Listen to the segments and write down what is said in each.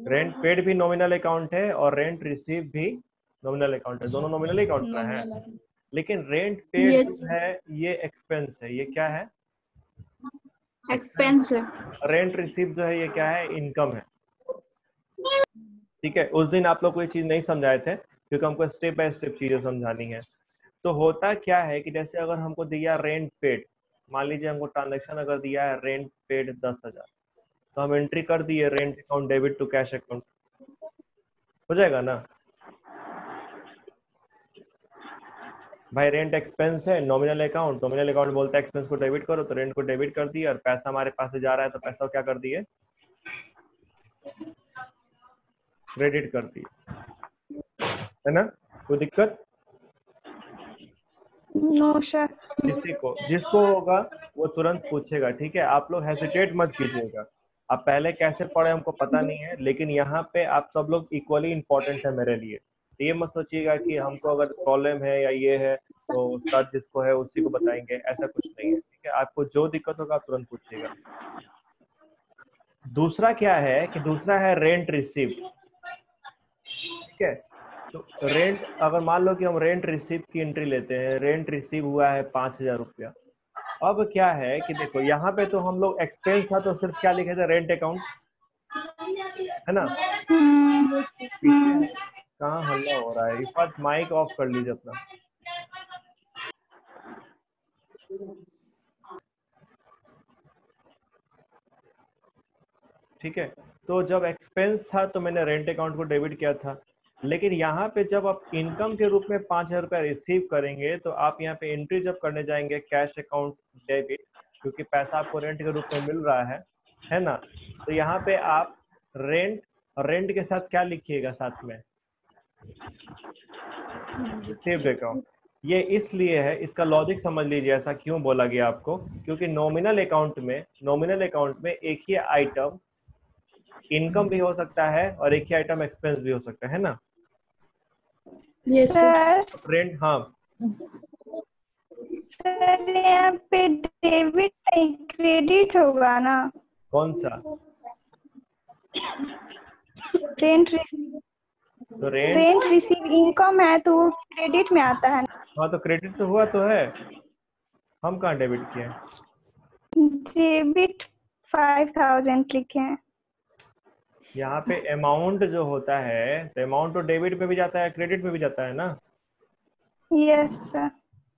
Rent paid भी nominal account है और रेंट रिसीव भी नॉमिनल अकाउंट है, दोनों नॉमिनल अकाउंट में है। लेकिन रेंट पेड यस, जो है ये एक्सपेंस है, ये क्या है? एक्सपेंस है। रेंट रिसीव जो है ये क्या है? इनकम है। ठीक है, उस दिन आप लोग को ये चीज नहीं समझाए थे क्योंकि हमको स्टेप बाय स्टेप चीजें समझानी है। तो होता क्या है कि जैसे अगर हमको दिया रेंट पेड, मान लीजिए हमको ट्रांजेक्शन अगर दिया है रेंट पेड 10,000, तो हम एंट्री कर दिए rent account debit to cash account, हो जाएगा ना भाई? रेंट एक्सपेंस है, नॉमिनल अकाउंट, नॉमिनल अकाउंट बोलता है एक्सपेंस को डेबिट करो, तो रेंट को डेबिट कर दिया और पैसा हमारे पास से जा रहा है तो पैसा को क्या कर दिए? क्रेडिट कर दिए, है ना? कोई दिक्कत? No sir. जिसको होगा वो तुरंत पूछेगा, ठीक है? आप लोग हेसिटेट मत कीजिएगा। आप पहले कैसे पढ़े हमको पता नहीं है, लेकिन यहाँ पे आप सब लोग इक्वली इम्पोर्टेंट है मेरे लिए। तो ये मत सोचिएगा कि हमको अगर प्रॉब्लम है या ये है तो सर जिसको है उसी को बताएंगे, ऐसा कुछ नहीं है, ठीक है? आपको जो दिक्कत होगा आप तुरंत पूछिएगा। दूसरा क्या है कि दूसरा है रेंट रिसीव, ठीक है? तो रेंट, अगर मान लो कि हम रेंट रिसीव की एंट्री लेते हैं, रेंट रिसीव हुआ है 5,000 रुपया। अब क्या है कि देखो यहाँ पे तो हम लोग एक्सपेंस था तो सिर्फ क्या लिखे थे? रेंट अकाउंट, है ना? पीछे कहाँ हल्ला हो रहा है? इस बार माइक ऑफ कर लीजिए अपना। ठीक है, तो जब एक्सपेंस था तो मैंने रेंट अकाउंट को डेबिट किया था, लेकिन यहाँ पे जब आप इनकम के रूप में 5,000 रुपया रिसीव करेंगे तो आप यहाँ पे एंट्री जब करने जाएंगे कैश अकाउंट डेबिट, क्योंकि पैसा आपको रेंट के रूप में मिल रहा है ना? तो यहाँ पे आप रेंट, रेंट के साथ क्या लिखिएगा साथ में? Received account. ये इसलिए है, इसका लॉजिक समझ लीजिए ऐसा क्यों बोला गया आपको, क्योंकि नॉमिनल अकाउंट में एक ही आइटम इनकम भी हो सकता है और एक ही आइटम एक्सपेंस भी हो सकता है ना? Yes sir. रेंट, हाँ सर यहाँ पे डेबिट नहीं क्रेडिट होगा ना? कौन सा? रेंट तो रेंट, रेंट रिसीव इनकम है तो वो क्रेडिट में आता है। हाँ तो क्रेडिट तो हुआ तो है, हम कहाँ डेबिट किए? डेबिट 5,000 लिखे हैं। यहाँ पे अमाउंट जो होता है तो अमाउंट तो डेबिट में भी जाता है क्रेडिट में भी जाता है ना? Yes sir.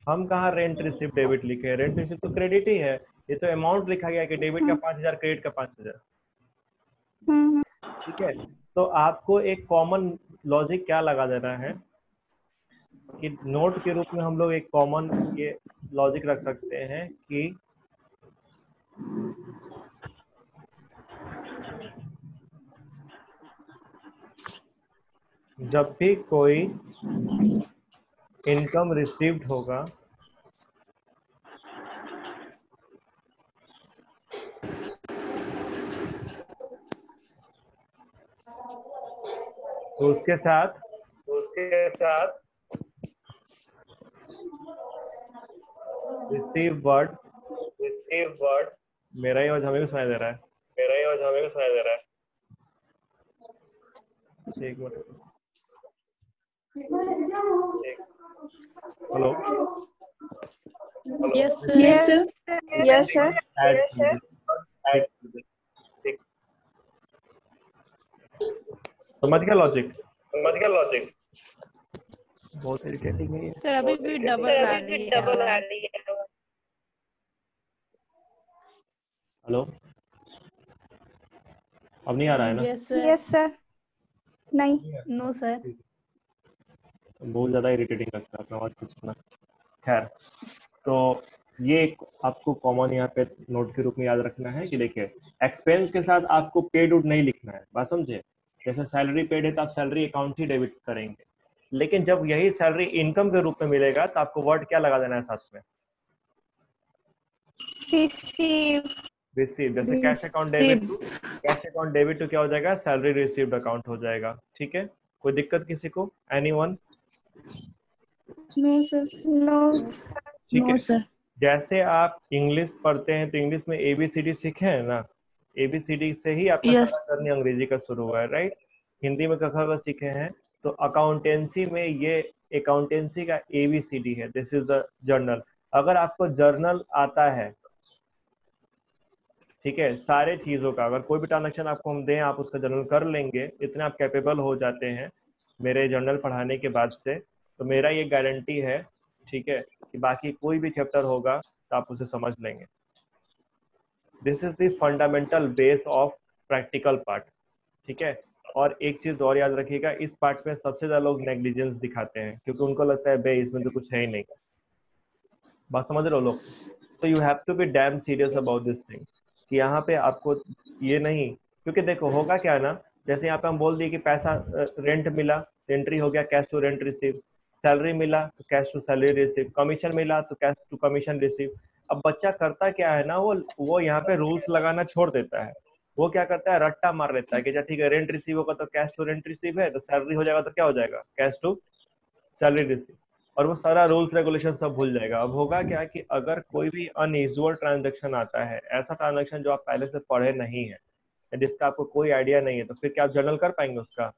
हम कहाँ रेंट रिसिप्ट डेबिट लिखे? रेंट रिसिप्ट तो क्रेडिट ही है। ये तो अमाउंट लिखा गया कि डेबिट का 5,000 क्रेडिट का 5,000, ठीक है? तो आपको एक कॉमन लॉजिक क्या लगा देना है कि नोट के रूप में हम लोग एक कॉमन ये लॉजिक रख सकते हैं कि जब भी कोई इनकम रिसीव्ड होगा तो उसके साथ रिसीव वर्ड, मेरा ही आवाज हमें भी सुनाई दे रहा है, एक minute, hello, yes sir. Yes sir. Add कीजिए, ऐड कीजिए, ठीक? समझ गया लॉजिक? बहुत इरिटेटिंग है ये। सर अभी भी डबल आ रही है आवाज। हेलो, अब नहीं आ रहा है ना? Yes sir. Yes sir. नहीं। No sir. बहुत ज्यादा इरिटेटिंग लगता है अपना आवाज कुछ सुनना। खैर, तो ये एक आपको कॉमन यहाँ पे नोट के रूप में याद रखना है कि देखिए एक्सपेंस के साथ आपको पेड उड नहीं लिखना है, बात समझे? जैसे सैलरी पेड है तो आप सैलरी अकाउंट ही डेबिट करेंगे, लेकिन जब यही सैलरी इनकम के रूप में मिलेगा तो आपको वर्ड क्या लगा देना है साथ में? रिसीव। रिसीव। जैसे कैश अकाउंट डेबिट टू क्या हो जाएगा? सैलरी रिसीव्ड अकाउंट हो जाएगा, ठीक है? कोई दिक्कत किसी को? एनीवन? No sir. नो ठीक है, जैसे आप इंग्लिश पढ़ते हैं तो इंग्लिश में ABCD सीखे हैं ना? ABCD से ही आपका Yes. सारा जर्नी अंग्रेजी का शुरू हुआ है, राइट। हिंदी में क ख ग सीखे हैं, तो अकाउंटेंसी में ये अकाउंटेंसी का ABCD है, दिस इज द जर्नल। अगर आपको जर्नल आता है, ठीक है, सारे चीजों का, अगर कोई भी ट्रांजेक्शन आपको हम दें आप उसका जर्नल कर लेंगे, इतने आप कैपेबल हो जाते हैं मेरे जर्नल पढ़ाने के बाद से, तो मेरा ये गारंटी है, ठीक है, कि बाकी कोई भी चैप्टर होगा तो आप उसे समझ लेंगे। This is the fundamental base of practical part, ठीक है। और एक चीज और याद रखिएगा, इस पार्ट में सबसे ज्यादा लोग नेग्लिजेंस दिखाते हैं, क्योंकि उनको लगता है बे इसमें तो कुछ है ही नहीं। बात समझ रहे हो लोग? तो you have to be damn serious about this thing, कि यहाँ पे आपको ये नहीं, क्योंकि देखो होगा क्या ना, जैसे यहाँ पे हम बोल दिए कि पैसा रेंट मिला, एंट्री हो गया cash to rent receive, salary मिला तो cash to salary receive, commission मिला तो कैश टू कमीशन रिसीव। अब बच्चा करता क्या है ना, वो यहाँ पे रूल्स लगाना छोड़ देता है। वो क्या करता है, रट्टा मार लेता है कि अच्छा ठीक है, रेंट रिसीव होगा तो कैश टू रेंट रिसीव है, तो सैलरी हो जाएगा तो क्या हो जाएगा, कैश टू सैलरी रिसीव, और वो सारा रूल्स रेगुलेशन सब भूल जाएगा। अब होगा क्या कि अगर कोई भी अनयूजुअल ट्रांजैक्शन आता है, ऐसा ट्रांजैक्शन जो आप पहले से पढ़े नहीं है, जिसका आपको कोई आइडिया नहीं है, तो फिर क्या आप जर्नल कर पाएंगे उसका?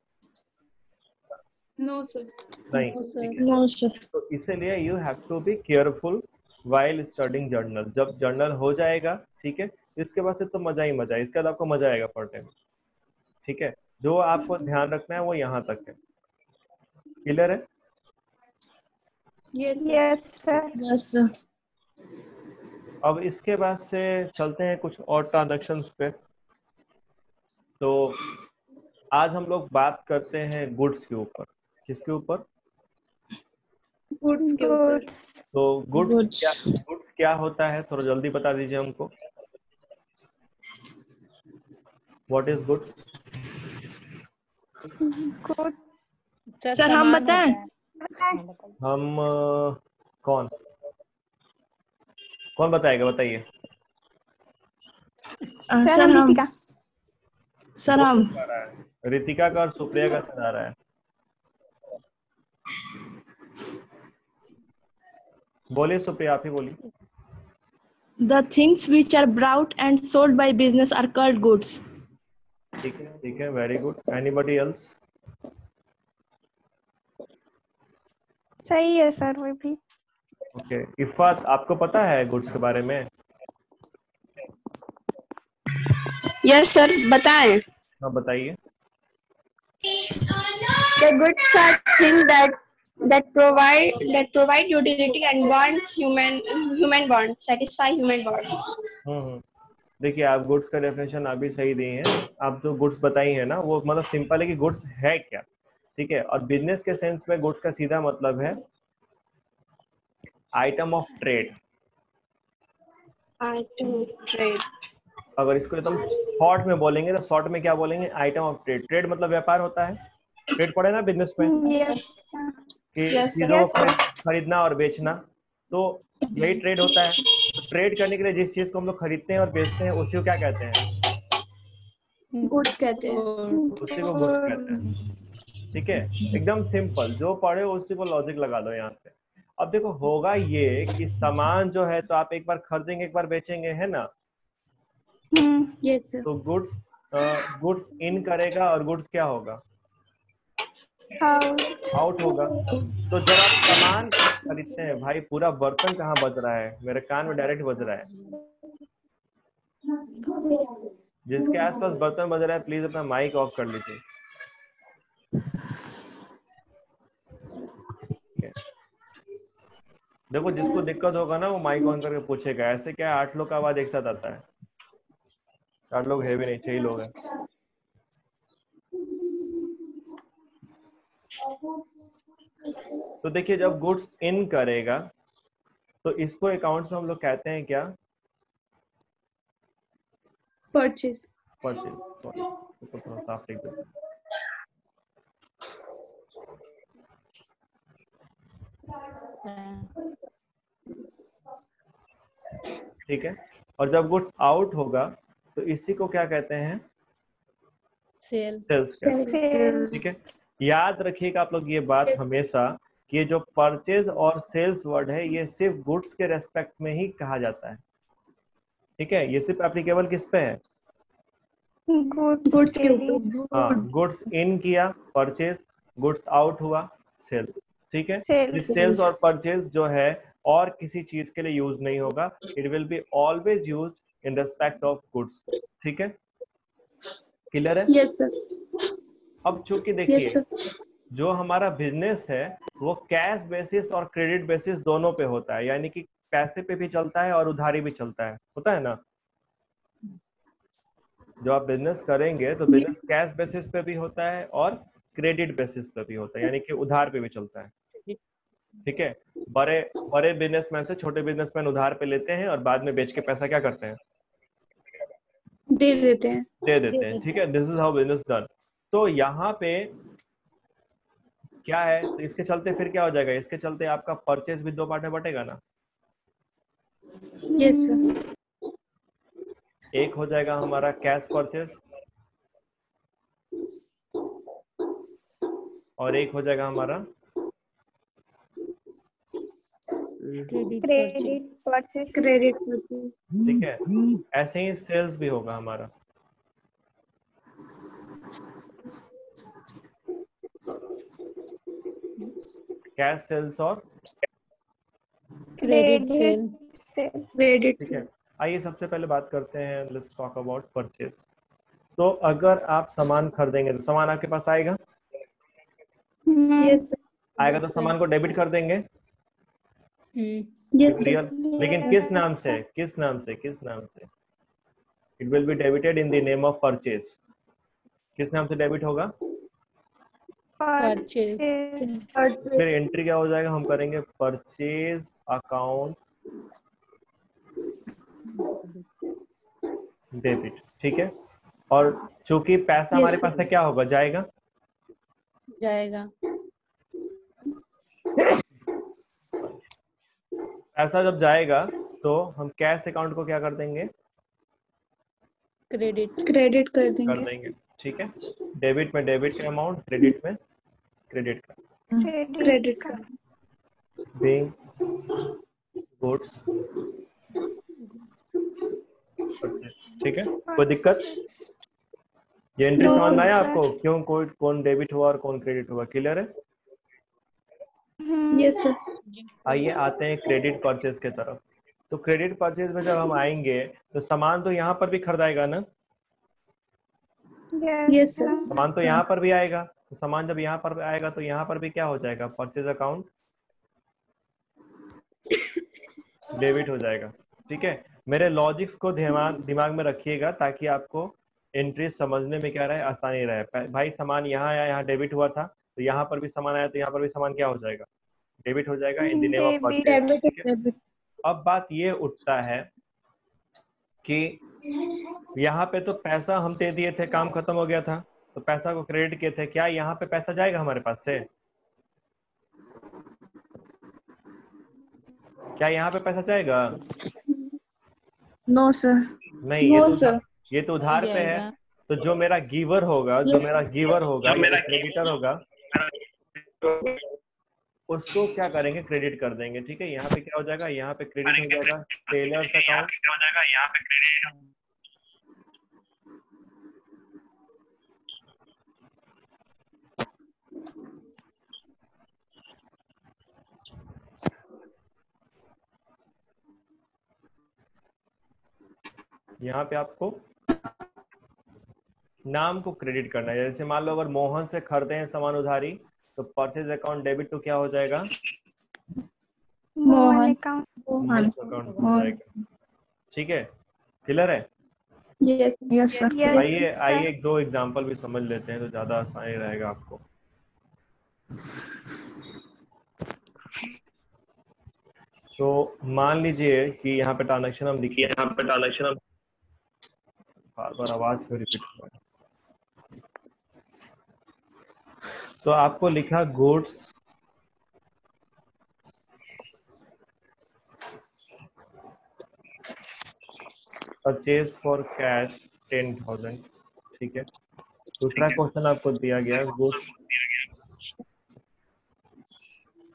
No sir. नहीं। No, sir. तो इसीलिए you have to be careful while studying journal. जब जर्नल हो जाएगा, ठीक है, इसके बाद से तो मजा ही मजा है, इसके बाद आपको मजा आएगा पढ़ने में, ठीक है। जो आपको ध्यान रखना है वो यहाँ तक है, क्लियर है? Yes sir. Yes, sir. अब इसके बाद से चलते हैं कुछ और ट्रांजैक्शंस पे। तो आज हम लोग बात करते हैं गुड्स के ऊपर। किसके ऊपर? गुड्स के ऊपर। गुड्स। तो Goods. गुड्स क्या होता है, थोड़ा जल्दी बता दीजिए हमको। What is goods? Goods. Sir हम बताएं? हम कौन कौन बताएगा, बताइए। सर हम रितिका। सर हम आ रहा है रितिका का और सुप्रिया का सर आ रहा है। बोलिए सुप्रिया, आप ही बोलिए। The things which are brought and sold by business are called goods. ठीक है, वेरी गुड। Anybody else? सही है सर वो भी। ओके, इफ़ात आपको पता है गुड्स के बारे में? यस सर, बताएं। हाँ बताइए। The goods are things that provide utility and wants human wants, satisfy human wants. देखिए, आप गुड्स का डेफिनेशन अभी सही दिए हैं। आप जो गुड्स बताई है ना, वो मतलब सिंपल है कि गुड्स है क्या, ठीक है। और बिजनेस के सेंस में गुड्स का सीधा मतलब है item of trade. Item of trade. अगर इसको एकदम शॉर्ट में बोलेंगे तो शॉर्ट में क्या बोलेंगे, आइटम ऑफ ट्रेड। ट्रेड मतलब व्यापार होता है, ट्रेड पढ़े ना बिजनेस में, यस कि Yes, sir. चीजों को खरीदना और बेचना, तो यही ट्रेड होता है। तो ट्रेड करने के लिए जिस चीज को हम लोग खरीदते हैं और बेचते हैं उसी को क्या कहते हैं? गुड्स कहते हैं। उसी को गुड्स कहते हैं, ठीक है। एकदम सिंपल, जो पढ़े उसी को लॉजिक लगा दो यहाँ पे। अब देखो होगा ये कि सामान जो है तो आप एक बार खरीदेंगे एक बार बेचेंगे, है ना। Yes sir. तो गुड्स इन करेगा और गुड्स क्या होगा, आउट होगा। तो जब आप सामान खरीदते हैं, भाई पूरा बर्तन कहाँ बज रहा है, मेरे कान में डायरेक्ट बज रहा है। जिसके आसपास बर्तन बज रहा है प्लीज अपना माइक ऑफ कर लीजिए। देखो जिसको दिक्कत होगा ना वो माइक ऑन करके पूछेगा। ऐसे क्या 8 लोग का आवाज एक साथ आता है? 8 लोग है भी नहीं, 6 ही लोग हैं। तो देखिए जब गुड्स इन करेगा तो इसको अकाउंट्स में हम लोग कहते हैं क्या, परचेज। परचेज। तो थोड़ा साफ लिख देते हैं। ठीक है। और जब गुड्स आउट होगा तो इसी को क्या कहते हैं, सेल। सेल्स कहते हैं, ठीक है। याद रखिएगा आप लोग ये बात हमेशा कि ये जो परचेज और सेल्स वर्ड है ये सिर्फ गुड्स के रेस्पेक्ट में ही कहा जाता है, ठीक है। ये सिर्फ एप्लीकेबल किस पे है, गुड्स के ऊपर हाँ, गुड्स इन किया परचेज, गुड्स आउट हुआ सेल्स। ठीक है, सेल्स सेल्स और परचेज जो है और किसी चीज के लिए यूज नहीं होगा, it will be always use in respect of goods. ठीक है, क्लियर है? यस सर अब चूंकि यस देखिए सर जो हमारा बिजनेस है वो कैश बेसिस और क्रेडिट बेसिस दोनों पे होता है, यानी कि पैसे पे भी चलता है और उधारी भी चलता है, होता है ना? जो आप बिजनेस करेंगे तो बिजनेस कैश बेसिस पे भी होता है और क्रेडिट बेसिस पे भी होता है, यानी कि उधार पे भी चलता है। ठीक है, बड़े बड़े बिजनेसमैन से छोटे बिजनेसमैन उधार पे लेते हैं और बाद में बेच के पैसा क्या करते हैं? दे देते हैं दे देते हैं। ठीक है, this is how business done. तो यहाँ पे क्या है, तो इसके चलते फिर क्या हो जाएगा, इसके चलते आपका परचेज भी दो पार्ट में बटेगा ना। यस सर एक हो जाएगा हमारा कैश परचेज और एक हो जाएगा हमारा क्रेडिट परचेस क्रेडिट ठीक है, ऐसे ही सेल्स भी होगा हमारा। कैश सेल्स और क्रेडिट सेल क्रेडिट ठीक सेल है, आइए सबसे पहले बात करते हैं, लेट्स टॉक अबाउट परचेज। तो अगर आप सामान खरीदेंगे तो सामान आपके पास आएगा, यस आएगा तो सामान को डेबिट कर देंगे, यस रियल। लेकिन किस नाम से, किस नाम से, किस नाम से? It will be debited in the name of purchase. किस नाम से डेबिट होगा? परचेस फिर एंट्री क्या हो जाएगा, हम करेंगे परचेज अकाउंट डेबिट। ठीक है, और चूंकि पैसा हमारे पास से क्या होगा, जाएगा जाएगा पैसा जब जाएगा तो हम कैश अकाउंट को क्या कर देंगे, क्रेडिट कर कर देंगे देंगे। ठीक है, डेबिट में डेबिट का अमाउंट, क्रेडिट में क्रेडिट का, क्रेडिट का बीइंग गुड्स। ठीक है, कोई दिक्कत? ये एंट्री No, समझ में आया sir. आपको, क्यों कौन डेबिट हुआ और कौन क्रेडिट हुआ, क्लियर है? यस सर आइए आते हैं क्रेडिट परचेज के तरफ। तो क्रेडिट परचेज में जब हम आएंगे तो सामान तो यहाँ पर भी खरीदाएगा ना, यस सर सामान तो यहाँ पर भी आएगा, तो सामान जब यहाँ पर आएगा तो यहाँ पर भी क्या हो जाएगा, परचेज अकाउंट डेबिट हो जाएगा। ठीक है, मेरे लॉजिक्स को दिमाग में रखिएगा ताकि आपको एंट्री समझने में क्या रहे, आसानी रहे। भाई सामान यहाँ आया, यहाँ डेबिट हुआ था, तो यहाँ पर भी सामान आया तो यहाँ पर भी सामान क्या हो जाएगा, डेबिट हो जाएगा इन द नेम ऑफ परचेज। ठीक है, अब बात ये उठता है कि यहाँ पे तो पैसा हम दे दिए थे, काम खत्म हो गया था, तो पैसा को क्रेडिट किए थे, क्या यहाँ पे पैसा जाएगा हमारे पास से? क्या यहाँ पे पैसा जाएगा? No sir. नहीं, ये तो उधार पे है। तो जो मेरा गिवर होगा, जो मेरा क्रेडिटर होगा, उसको क्या करेंगे, क्रेडिट कर देंगे। ठीक है, यहाँ पे क्या हो जाएगा, यहाँ पे क्रेडिट हो जाएगा सेलर्स अकाउंट, यहाँ पे आपको नाम को क्रेडिट करना है। जैसे मान लो अगर मोहन से खरीदे हैं सामान उधारी, तो परचेज अकाउंट डेबिट तो क्या हो जाएगा, मोहन अकाउंट अकाउंट हो जाएगा। ठीक है, क्लियर है? Yes sir. आइए एक दो एग्जांपल भी समझ लेते हैं तो ज्यादा आसानी रहेगा आपको। तो मान लीजिए कि यहाँ पे ट्रांजेक्शन हम लिखिए, बार बार आवाज क्यों रिपीट हो रहा है? तो आपको लिखा गुड्स परचेज फॉर कैश 10,000। ठीक है, दूसरा क्वेश्चन आपको दिया गया, गुड्स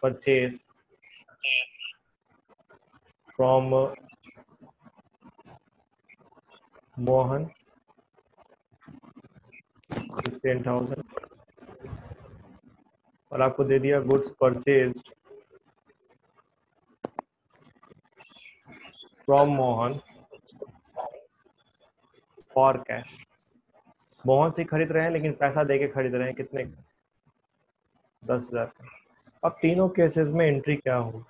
परचेज फ्रॉम मोहन 15,000 और आपको दे दिया goods purchase from Mohan for cash. Mohan से खरीद रहे हैं लेकिन पैसा देके खरीद रहे हैं, कितने? 10,000 का। अब तीनों केसेस में एंट्री क्या होगी?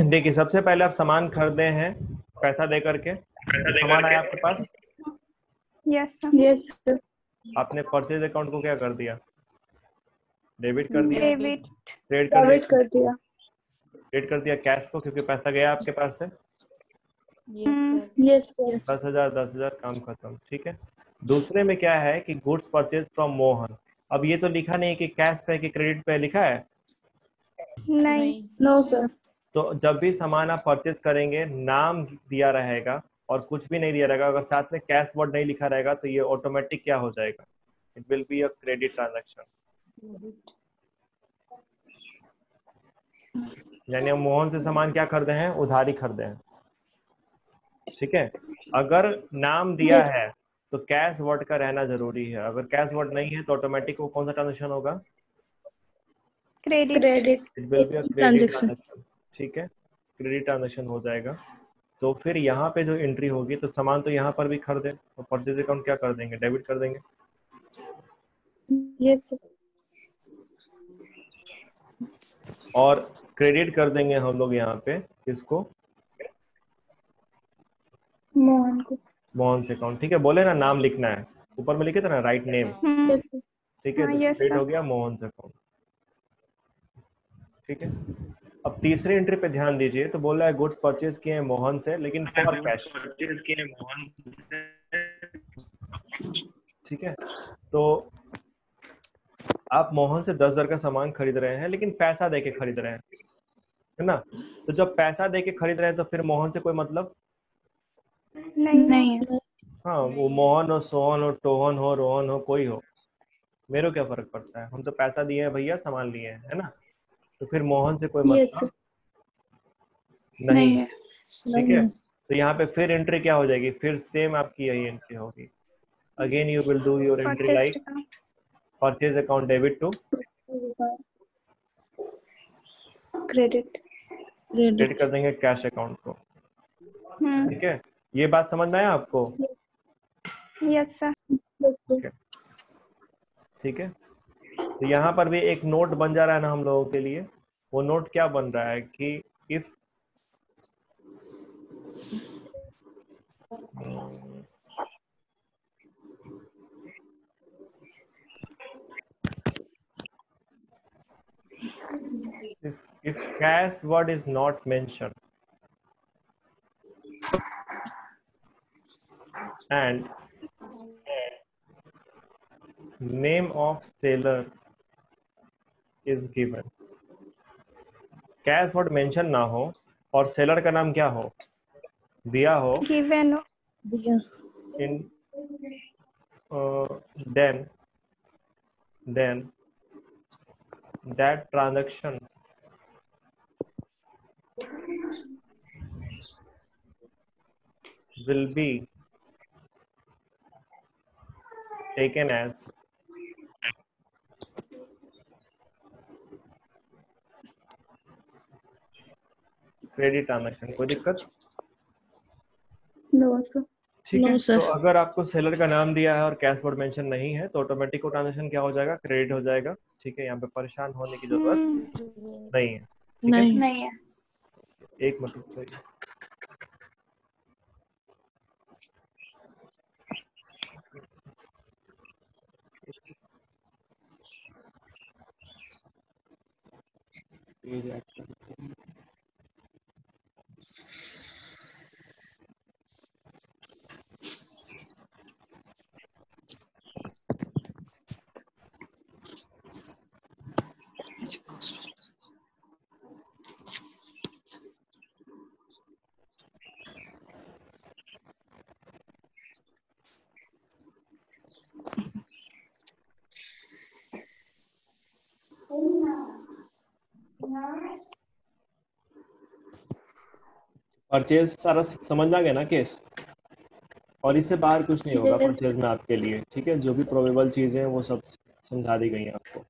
देखिए, सबसे पहले आप सामान खरीदे हैं पैसा दे करके, तो सामान आया आपके पास, यस सर। Yes sir. आपने परचेज अकाउंट को क्या कर दिया? डेबिट कर दिया, डेबिट। क्रेडिट कर डेबिट दिया, कर दिया। क्रेडिट कर दिया कैश को, क्योंकि पैसा गया आपके पास से। Yes sir. 10,000 10,000, काम खत्म। ठीक है। दूसरे में क्या है कि गुड्स परचेज फ्रॉम मोहन। अब ये तो लिखा नहीं कि कैश पे कि क्रेडिट पे, लिखा है? नहीं। No sir. तो जब भी सामान आप परचेज करेंगे नाम दिया रहेगा और कुछ भी नहीं दिया रहेगा, अगर साथ में कैश वर्ड नहीं लिखा रहेगा तो ये ऑटोमेटिक क्या हो जाएगा? It will be a credit transaction. यानी हम मोहन से सामान क्या खरीदे हैं? उधारी खरीदे हैं। ठीक है। अगर नाम दिया है तो कैश वर्ड का रहना जरूरी है। अगर कैश वर्ड नहीं है तो ऑटोमेटिक वो कौन सा ट्रांजैक्शन होगा? Credit. Credit. It will be a credit transaction. ठीक है, क्रेडिट ट्रांजैक्शन हो जाएगा। तो फिर यहाँ पे जो एंट्री होगी, तो सामान तो यहाँ पर भी खरीदे, तो परचेज अकाउंट क्या कर देंगे? डेबिट कर देंगे। Yes sir. और क्रेडिट कर देंगे हम लोग यहाँ पे किसको? मोहन को। मोहन से अकाउंट। ठीक है, बोले ना नाम लिखना है, ऊपर में लिखे थे ना राइट नेम। Yes sir. ठीक है, हाँ, तो yes, क्रेडिट sir. हो गया मोहन से अकाउंट। ठीक है। अब तीसरी एंट्री पे ध्यान दीजिए, तो बोल रहा है गुड्स परचेज किए हैं मोहन से लेकिन फॉर कैश। ठीक है। तो आप मोहन से 10,000 का सामान खरीद रहे हैं लेकिन पैसा देके खरीद रहे हैं, है ना? तो जब पैसा देके खरीद रहे हैं तो फिर मोहन से कोई मतलब नहीं। नहीं है। हाँ, वो मोहन हो, सोहन हो, टोहन हो, रोहन हो, कोई हो, मेरे को क्या फर्क पड़ता है? हम तो पैसा दिए हैं भैया, सामान लिए हैं, है ना? तो फिर मोहन से कोई यस मतलब सर। नहीं नहीं है। है। ठीक है। तो यहाँ पे फिर एंट्री क्या हो जाएगी? फिर सेम आपकी यही एंट्री होगी। Again you will do your entry purchase like account. Purchase account debit to credit. Credit कर देंगे कैश अकाउंट को। ठीक है, ये बात समझ में आया आपको? Yes sir. ठीक है। तो यहाँ पर भी एक नोट बन जा रहा है ना हम लोगों के लिए। वो नोट क्या बन रहा है कि if if cash word is not mentioned and name of seller is given, cash word mention ना हो और सेलर का नाम क्या हो? दिया हो, गिवन हो। in then that transaction will be taken as credit transaction. कोई दिक्कत? No sir. ठीक है। No, sir. तो अगर आपको सेलर का नाम दिया है और कैश वर्ड मेंशन नहीं है तो ऑटोमेटिक वो ट्रांजैक्शन क्या हो जाएगा? क्रेडिट हो जाएगा। ठीक है, यहाँ पे परेशान होने की जरूरत नहीं है। ठीक है, नहीं। नहीं है। एक मिनट रुकिए। पेज ऐड कर देते हैं। परचेज सारा समझ आ गया ना केस? और इससे बाहर कुछ नहीं होगा Yes. परचेज में आपके लिए, ठीक है। जो भी प्रोबेबल चीज़ें हैं वो सब समझा दी गई हैं आपको।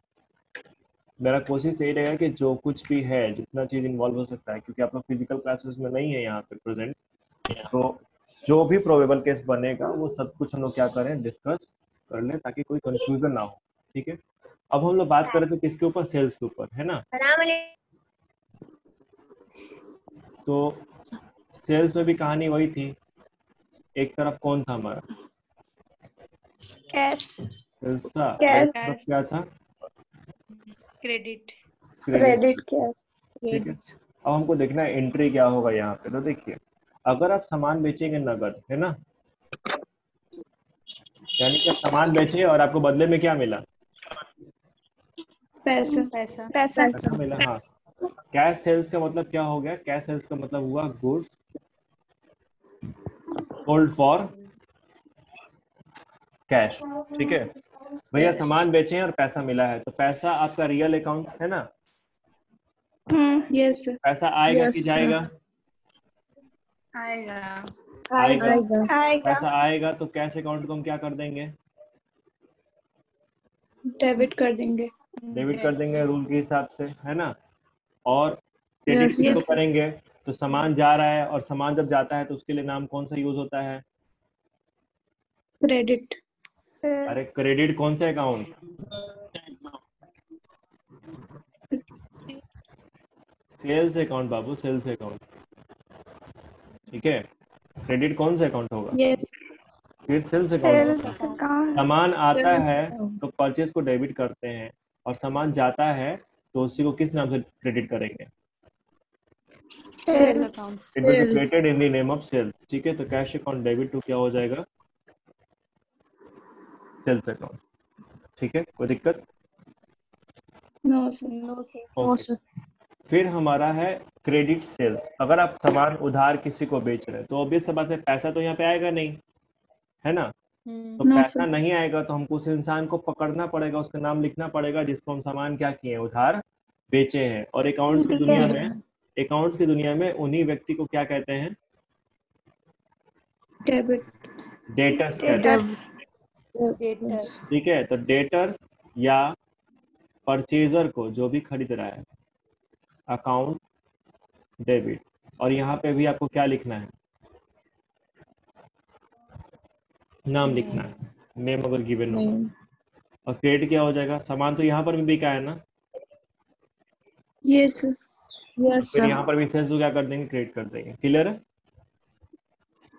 मेरा कोशिश यही रहेगा कि जो कुछ भी है, जितना चीज़ इन्वॉल्व हो सकता है, क्योंकि आप लोग फिजिकल क्लासेस में नहीं है यहाँ पे प्रेजेंट, तो जो भी प्रोबेबल केस बनेगा वो सब कुछ हम लोग क्या करें, डिस्कस कर लें, ताकि कोई कंफ्यूजन ना हो, ठीक है। अब हम लोग बात करें तो किसके ऊपर, सेल्स के ऊपर, है ना। तो सेल्स में भी कहानी वही थी। एक तरफ कौन था हमारा, कैश सेल्स था, और Cash. एक तरफ क्या था, क्रेडिट। Credit cash. ठीक है। अब हमको देखना है एंट्री क्या होगा यहाँ पे। तो देखिए, अगर आप सामान बेचेंगे नगद, है ना, यानी कि आप सामान बेचे और आपको बदले में क्या मिला, पैसा. पैसा। पैसा पैसा मिला, हाँ। कैश सेल्स का मतलब क्या हो गया, कैश सेल्स का मतलब हुआ गुड्स सोल्ड फॉर कैश, ठीक है। भैया सामान बेचे हैं और पैसा मिला है, तो पैसा आपका रियल अकाउंट है ना, Yes, sir. पैसा आएगा कि Yes, जाएगा, आएगा। आएगा। आएगा। पैसा आएगा तो कैश अकाउंट को हम क्या कर देंगे, Debit कर देंगे. डेबिट कर देंगे रूल के हिसाब से, है ना। और क्रेडिट Yes, किसको yes. करेंगे, तो सामान जा रहा है, और सामान जब जाता है तो उसके लिए नाम कौन सा यूज होता है, Credit. अरे क्रेडिट कौन सा अकाउंट, सेल्स अकाउंट बाबू, सेल्स अकाउंट, ठीक है। क्रेडिट कौन सा अकाउंट होगा, Yes. फिर सेल्स अकाउंट सेल्स होगा। अकाउंट। सामान आता Sales है account. तो परचेज को डेबिट करते हैं, और सामान जाता है तो उसी को किस नाम से क्रेडिट करेंगे, sale account. It will be Sales. Created in the name of sales, ठीक है। तो कैश अकाउंट डेबिट टू क्या हो जाएगा, सेल्स अकाउंट, ठीक है। कोई दिक्कत, No, sir. No sir. No, okay. sir. फिर हमारा है क्रेडिट सेल्स। अगर आप सामान उधार किसी को बेच रहे हैं तो ऑब्वियस सी बात है, पैसा तो यहाँ पे आएगा नहीं, है ना। तो No, पैसा sir. नहीं आएगा तो हमको उस इंसान को पकड़ना पड़ेगा, उसका नाम लिखना पड़ेगा जिसको हम सामान क्या किए हैं, उधार बेचे हैं। और अकाउंट्स की ठीक दुनिया है। में, अकाउंट्स की दुनिया में उन्हीं व्यक्ति को क्या कहते हैं, Debit. डेटर्स कहते हैं, डेटर्स। Yes. ठीक है। तो डेटर्स या परचेजर को जो भी खरीद रहा है, अकाउंट डेबिट। और यहाँ पे भी आपको क्या लिखना है, नाम लिखना है, नेम अगर गिवन होगा। Name. और क्रेडिट क्या हो जाएगा, सामान तो यहाँ पर भी बिका है ना, Yes, sir. Yes, फिर sir. यहाँ पर भी सेल्स को क्या कर देंगे, क्रेडिट कर देंगे। क्लियर है,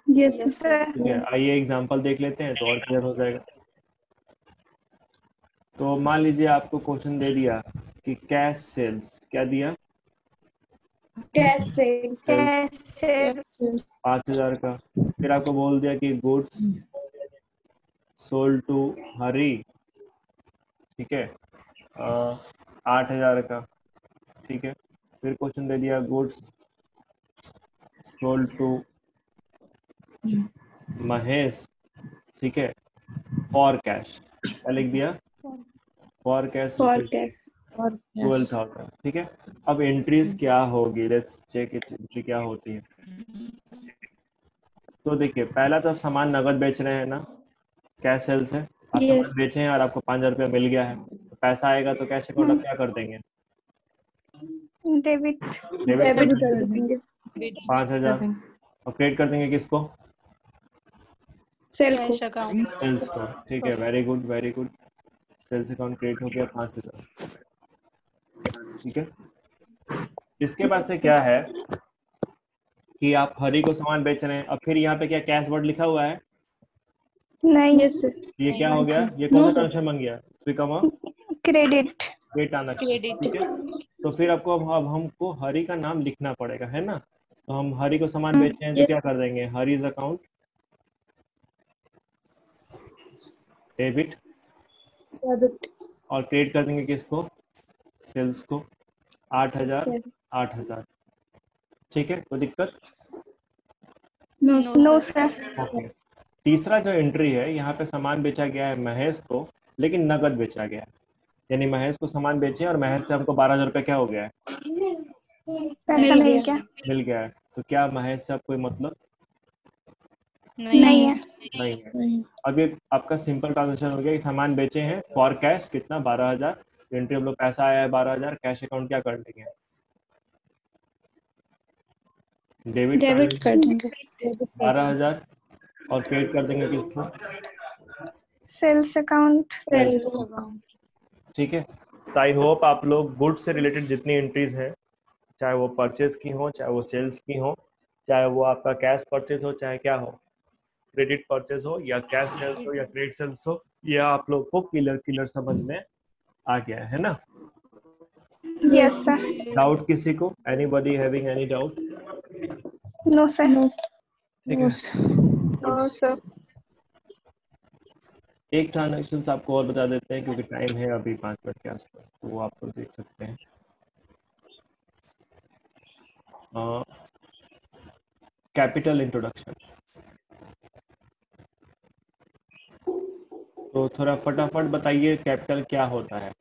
Yes, sir. सर ठीक है। आइए एग्जांपल देख लेते हैं तो और क्लियर हो जाएगा। तो मान लीजिए आपको क्वेश्चन दे दिया कि कैश सेल्स, क्या दिया, Cash sales. कैसे Yes, sir. 5,000 का। फिर आपको बोल दिया कि गुड्स सोल्ड टू हरी, ठीक है, 8,000 का, ठीक है। फिर क्वेश्चन दे दिया गुड्स सोल्ड टू महेश, ठीक है, फॉर कैश। क्या लिख दिया, for cash For cash. Or yes. 12,000, ठीक है। अब एंट्रीज क्या होगी, लेट्स चेक इट, एंट्री क्या होती है। तो देखिए, पहला तो आप सामान नगद बेच रहे हैं ना, कैश सेल्स है। आप Yes. सामान बेचे हैं और आपको 5,000 रुपया मिल गया है, तो पैसा आएगा तो कैश अकाउंट आप क्या कर देंगे, डेबिट। डेबिट कर Debit देंगे कर देंगे. 5,000। Nothing. और क्रेडिट कर देंगे किसको, Sell कैश को. अकाउंट। सेल्स को, ठीक है। Very good, very good. Sales account credit हो गया 5,000, ठीक है। इसके बाद से क्या है कि आप हरी को सामान बेच रहे हैं। अब फिर यहाँ पे क्या कैश वर्ड लिखा हुआ है, नहीं, Yes, sir. ये क्या हो गया, ये No, कौन सा sir. ट्रांजेक्शन बन गया, become a credit. Transaction, credit. ठीक है। तो फिर आपको अब हमको हरी का नाम लिखना पड़ेगा, है ना। तो हम हरी को सामान बेचते हैं तो Yes. क्या कर देंगे, हरीज अकाउंट डेबिट, Debit. और क्रेडिट कर देंगे किसको, सेल्स को, 8,000 Yes. 8,000, ठीक है। कोई दिक्कत, No, sir. No sir. Okay. तीसरा जो एंट्री है, यहाँ पे सामान बेचा गया है महेश को, लेकिन नगद बेचा गया है, यानी महेश को सामान बेचे और महेश से हमको 12,000 रुपया क्या हो गया है, पैसा मिल नहीं गया। क्या? मिल गया है। तो क्या महेश से अब कोई मतलब, नहीं है। नहीं है। अब ये आपका सिंपल ट्रांजेक्शन हो गया कि सामान बेचे हैं फॉर कैश, कितना 12,000, एंट्री हम लोग पैसा आया है 12,000, कैश अकाउंट क्या कर देंगे, डेबिट डेबिट कर देंगे। 12,000 और पेड कर देंगे किसको, सेल्स अकाउंट। ठीक है। तो आई होप आप लोग गुड्स से रिलेटेड जितनी एंट्रीज हैं, चाहे वो परचेज की हो, चाहे वो सेल्स की हो, चाहे वो आपका कैश परचेज हो, चाहे क्या हो, क्रेडिट परचेज हो या कैश सेल्स हो या क्रेडिट सेल्स हो, ये आप लोग को क्लियर समझ में आ गया है ना। Yes sir. डाउट किसी को, anybody having any doubt? No sir. ठीक है। No sir. एक ट्रांजेक्शन आपको और बता देते हैं क्योंकि टाइम है अभी 5 मिनट के आसपास, तो वो आप लोग देख सकते हैं। कैपिटल इंट्रोडक्शन, तो थोड़ा फटाफट बताइए कैपिटल क्या होता है।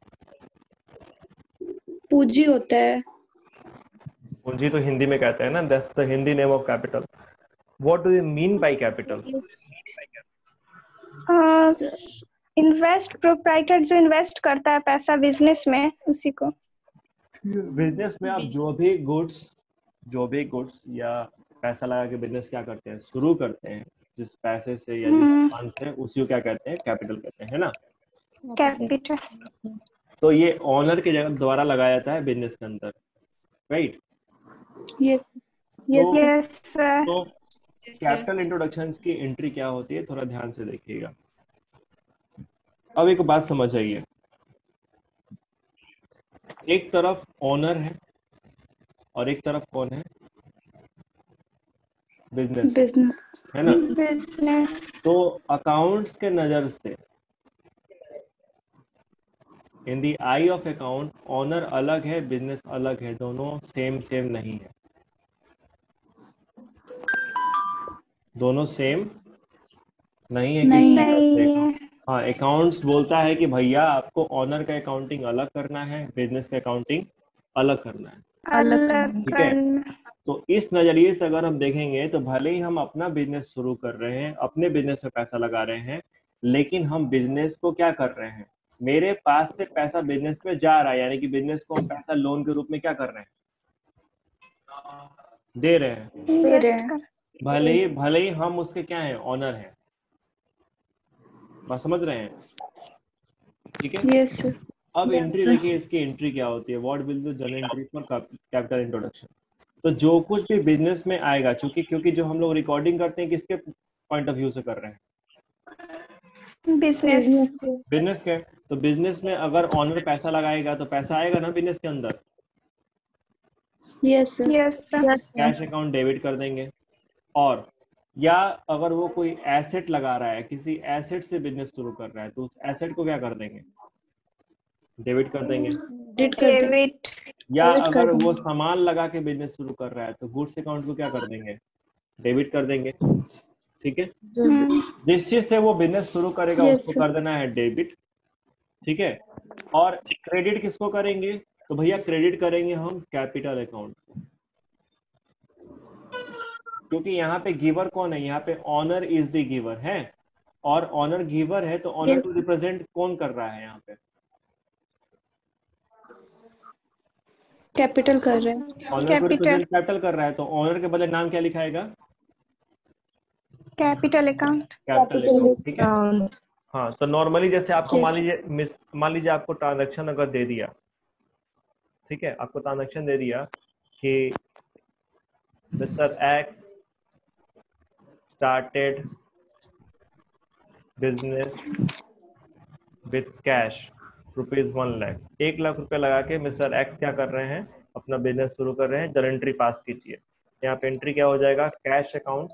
पूंजी होता है। पूंजी तो हिंदी में कहते हैं ना, that's the Hindi name of capital. What do you mean by capital? Invest, proprietor जो इन्वेस्ट करता है पैसा बिजनेस में, उसी को। बिजनेस में आप जो भी गुड्स या पैसा लगा के बिजनेस क्या करते हैं, शुरू करते हैं, जिस पैसे से या जिस सामान से, उसी को क्या कहते हैं, कैपिटल कहते हैं, है ना। कैपिटल। तो ये ऑनर के जगह द्वारा लगाया जाता है बिजनेस के अंदर, राइट। Yes yes sir. तो कैपिटल इंट्रोडक्शन की एंट्री क्या होती है, थोड़ा ध्यान से देखिएगा। अब एक बात समझ आइए, एक तरफ ऑनर है और एक तरफ कौन है, बिजनेस, है ना। बिजनेस। तो अकाउंट्स के नजर से, इन दी आई ऑफ अकाउंट, ऑनर अलग है, बिजनेस अलग है, दोनों सेम नहीं है, दोनों सेम नहीं है। नहीं। हाँ, अकाउंट्स बोलता है कि भैया आपको ऑनर का अकाउंटिंग अलग करना है, बिजनेस का अकाउंटिंग अलग करना है, अलग ठीक है। करना। तो इस नजरिए से अगर हम देखेंगे तो भले ही हम अपना बिजनेस शुरू कर रहे हैं, अपने बिजनेस में पैसा लगा रहे हैं, लेकिन हम बिजनेस को क्या कर रहे हैं, मेरे पास से पैसा बिजनेस में जा रहा है, यानी कि बिजनेस को हम पैसा लोन के रूप में क्या कर रहे हैं, दे रहे हैं। भले ही हम उसके क्या हैं, ऑनर हैं। बात समझ रहे हैं, ठीक है। Yes sir. अब एंट्री देखिए, इसकी एंट्री क्या होती है, what will be journal entry for capital introduction. तो जो कुछ भी बिजनेस में आएगा, क्योंकि जो हम लोग रिकॉर्डिंग करते हैं किसके पॉइंट ऑफ व्यू से कर रहे हैं, बिजनेस के। तो बिजनेस में अगर ऑनर पैसा लगाएगा तो पैसा आएगा ना बिजनेस के अंदर, yes sir. Cash account debit कर देंगे। और या अगर वो कोई एसेट लगा रहा है, किसी एसेट से बिजनेस शुरू कर रहा है, तो उस एसेट को क्या कर देंगे, डेबिट कर देंगे। डेबिट। या अगर वो सामान लगा के बिजनेस शुरू कर रहा है तो गुड्स अकाउंट को क्या कर देंगे, डेबिट कर देंगे, ठीक है। जिस चीज से वो बिजनेस शुरू करेगा उसको कर देना है डेबिट, ठीक है। और क्रेडिट किसको करेंगे, तो भैया क्रेडिट करेंगे हम कैपिटल अकाउंट, क्योंकि यहाँ पे गिवर कौन है, यहाँ पे ऑनर इज द गिवर है, और ऑनर गिवर है तो ऑनर को रिप्रेजेंट कौन कर रहा है, यहाँ पे कैपिटल कर रहे हैं। ऑनर को रिप्रेजेंट कैपिटल कर रहा है, तो ऑनर के बदले नाम क्या लिखाएगा, कैपिटल अकाउंट। ठीक है। हाँ, तो नॉर्मली जैसे आपको मान लीजिए आपको ट्रांजैक्शन अगर दे दिया, ठीक है, आपको ट्रांजैक्शन दे दिया कि mister x started business with cash ₹1 lakh, 1 lakh रुपए लगा के मिस्टर एक्स क्या कर रहे हैं, अपना बिजनेस शुरू कर रहे हैं। जरा एंट्री पास कीजिए, यहाँ पे एंट्री क्या हो जाएगा, cash account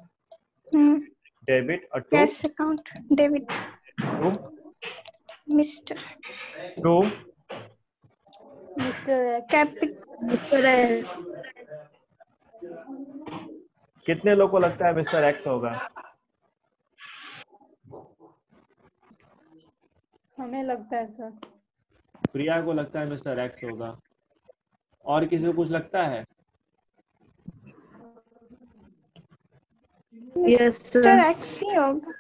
debit, cash account debit, mister कितने लोग को लगता है मिस्टर एक्स होगा, हमें लगता है सर। प्रिया को लगता है मिस्टर एक्स होगा, और किसी को कुछ लगता है, मिस्टर एक्स ही होगा।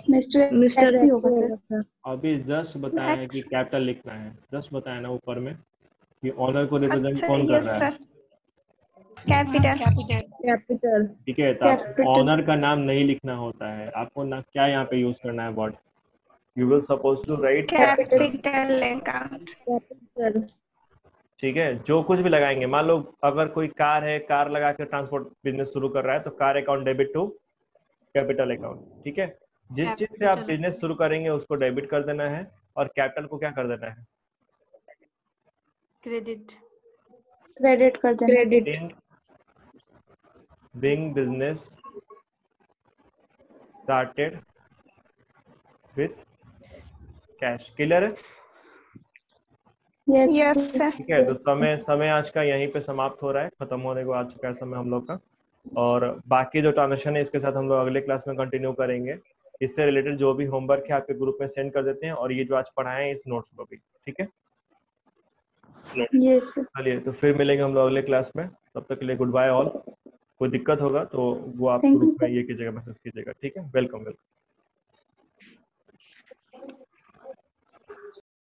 मिस्टर ऐसी होगा सर। अभी जस्ट बताया है कि कैपिटल लिखना है, जस्ट बताया ना ऊपर में कि ऑनर को रिप्रेजेंट अच्छा कौन कर यस रहा है। Sir, capital. Capital. ठीक है, तो आपको ऑनर का नाम नहीं लिखना होता है, आपको ना क्या यहाँ पे यूज करना है word, you will suppose to write capital. Capital account. Capital. ठीक है, जो कुछ भी लगाएंगे, मान लो अगर कोई कार है, कार लगा के ट्रांसपोर्ट बिजनेस शुरू कर रहा है तो car account debit to capital account. ठीक है, जिस चीज से आप बिजनेस शुरू करेंगे उसको डेबिट कर देना है और कैपिटल को क्या कर देना है, क्रेडिट क्रेडिट कर देना। Credit. being business started with cash। Clear है? Yes sir. ठीक है, तो समय आज का यहीं पे समाप्त हो रहा है, खत्म होने को आ चुका है समय हम लोग का, और बाकी जो ट्रांजेक्शन है इसके साथ हम लोग अगले क्लास में कंटिन्यू करेंगे। इससे रिलेटेड जो भी होमवर्क है आपके ग्रुप में सेंड कर देते हैं, और ये जो आज पढ़ाए हैं इस नोट्स को भी। ठीक है, यस। चलिए तो फिर मिलेंगे हम लोग अगले क्लास में, तब तक के लिए गुड बाय ऑल। कोई दिक्कत होगा तो वो आप Thank you, ग्रुप में sir. ये कीजिएगा, मैसेज कीजिएगा। ठीक है, वेलकम।